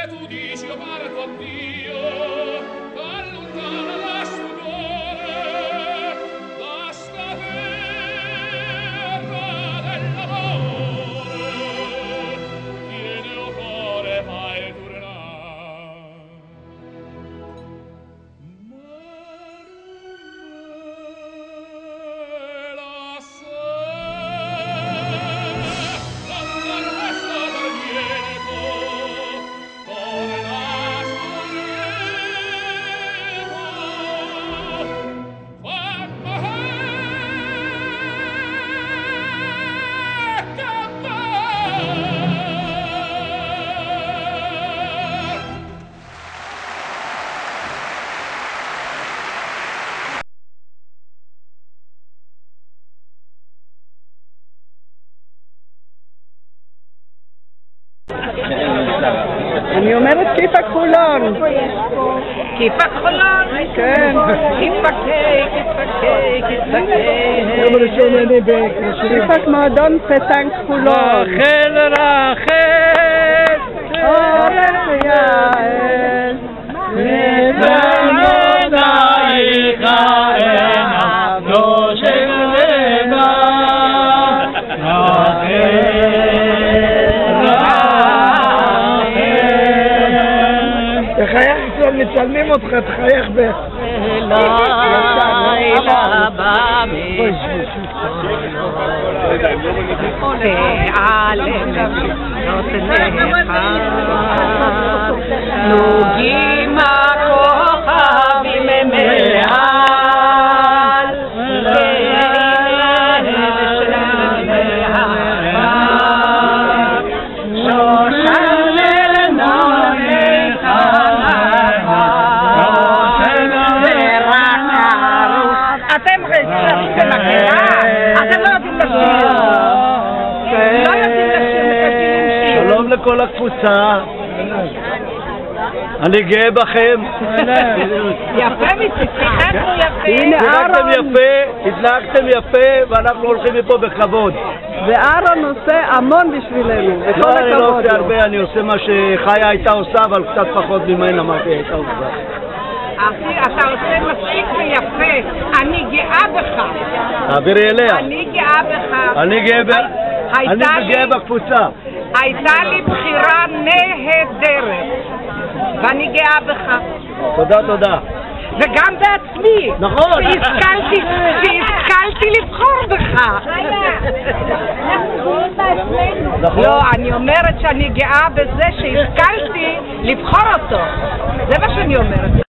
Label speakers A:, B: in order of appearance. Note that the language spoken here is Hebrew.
A: Tu dici io parto a Dio, allontana la stupore, da sta terra dell'amore, tiene o cuore fai tornare. Ma non la
B: אני אומרת כיפה חולון.
C: כיפה חולון?
B: כן.
C: כיפה קיי, כיפה קיי, כיפה קיי.
B: כיפת מועדון פסנק חולון.
D: רחל רחל
B: אורך יעל
D: לבנותייך עיניו לא של לבן
B: תחייך קצת, מצלמים אותך, תחייך
C: לילה במי עלם נותנך נוגים הכוכבים מעל אתם רצים למקהלה? אתם לא יודעים לשיר. לא יודעים לשיר, מקלקלים שיר.
D: שלום לכל הקבוצה, אני גאה בכם.
C: יפה מציצחנו יפה.
D: התנהגתם יפה ואנחנו הולכים מפה בכבוד.
B: ואהרון עושה המון בשבילנו, וכל
D: אני לא
B: הכבוד
D: עושה
B: לו.
D: הרבה, אני עושה מה שחיה הייתה עושה, אבל קצת פחות ממנה מה שהיא הייתה עושה.
C: אחי, אתה עושה מספיק ויפה. אני גאה בך.
D: תעבירי אליה.
C: אני גאה בך.
D: אני גאה בקבוצה.
C: הייתה לי בחירה נהדרת. ואני גאה בך.
D: תודה.
C: וגם בעצמי.
D: נכון.
C: שהשכלתי לבחור בך.
D: נכון.
C: לא, אני אומרת שאני גאה בזה שהשכלתי לבחור אותו. זה מה שאני אומרת.